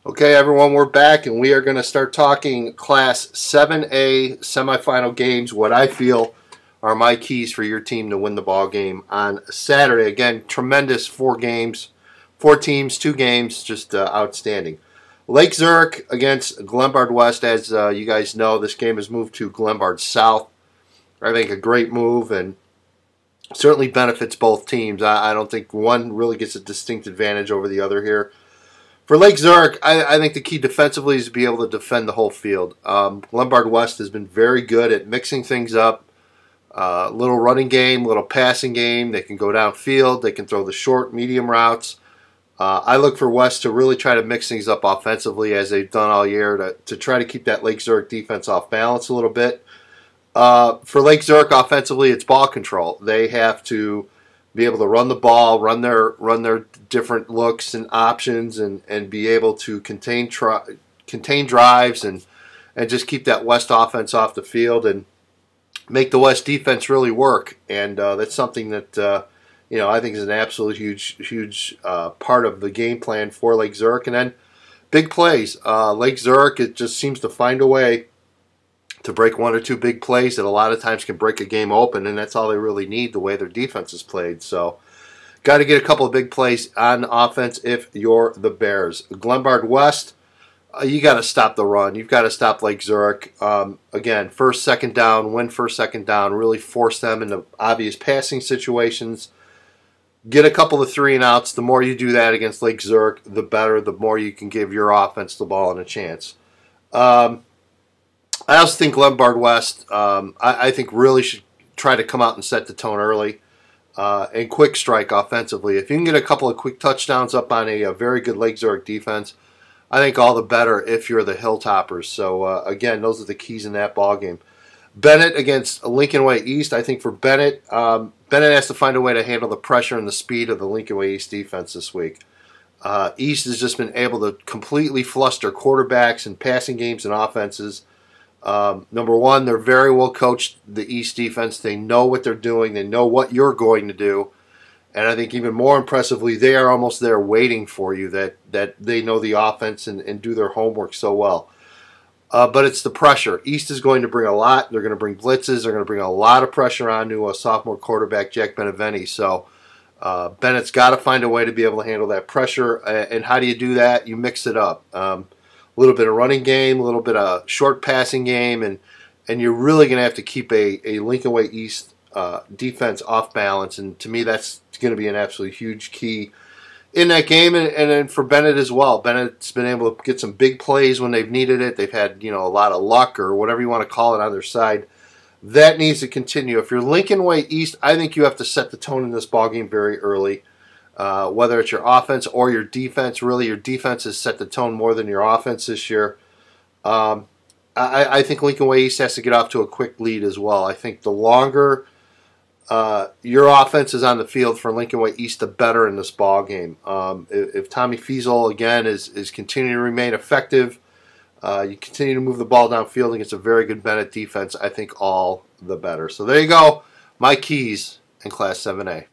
Okay, everyone, we're back, and we are going to start talking Class 7A semifinal games, what I feel are my keys for your team to win the ball game on Saturday. Again, tremendous 4 games, 4 teams, 2 games, just outstanding. Lake Zurich against Glenbard West. As you guys know, this game has moved to Glenbard South. I think a great move, and certainly benefits both teams. I don't think one really gets a distinct advantage over the other here. For Lake Zurich, I think the key defensively is to be able to defend the whole field. Glenbard West has been very good at mixing things up. Little running game, little passing game. They can go downfield. They can throw the short, medium routes. I look for West to really try to mix things up offensively as they've done all year to try to keep that Lake Zurich defense off balance a little bit. For Lake Zurich offensively, it's ball control. They have to be able to run the ball, run their different looks and options, and be able to contain drives and just keep that West offense off the field and make the West defense really work. And that's something that I think is an absolute huge part of the game plan for Lake Zurich. And then big plays. Lake Zurich, it just seems to find a way to break 1 or 2 big plays that a lot of times can break a game open, and that's all they really need the way their defense is played. So got to get a couple of big plays on offense if you're the Bears. Glenbard West, you got to stop the run. You've got to stop Lake Zurich. Again, first, second down, win first, second down, really force them into obvious passing situations. Get a couple of 3-and-outs. The more you do that against Lake Zurich, the better, the more you can give your offense the ball and a chance. I also think Glenbard West, I think really should try to come out and set the tone early and quick strike offensively. If you can get a couple of quick touchdowns up on a very good Lake Zurich defense, I think all the better if you're the Hilltoppers. So, again, those are the keys in that ball game. Bennett against Lincoln Way East. I think for Bennett, Bennett has to find a way to handle the pressure and the speed of the Lincoln Way East defense this week. East has just been able to completely fluster quarterbacks and passing games and offenses. Number one, they're very well coached, the East defense. They know what they're doing. They know what you're going to do. And I think even more impressively, they are almost there waiting for you, that they know the offense and do their homework so well. But it's the pressure. East is going to bring a lot. They're going to bring blitzes. They're going to bring a lot of pressure onto a sophomore quarterback, Jack Beneventi. So Bennett's got to find a way to be able to handle that pressure. And how do you do that? You mix it up. A little bit of running game, a little bit of short passing game, and you're really going to have to keep a Lincoln Way East defense off balance. And to me, that's going to be an absolutely huge key in that game, and then for Bennett as well. Bennett's been able to get some big plays when they've needed it. They've had a lot of luck or whatever you want to call it on their side. That needs to continue. If you're Lincoln Way East, I think you have to set the tone in this ballgame very early. Whether it's your offense or your defense, really your defense has set the tone more than your offense this year. I think Lincoln Way East has to get off to a quick lead as well. I think the longer your offense is on the field for Lincoln Way East, the better in this ball game. If Tommy Fiesel, again, is continuing to remain effective, you continue to move the ball downfield against a very good Bennett defense, I think all the better. So there you go, my keys in Class 7A.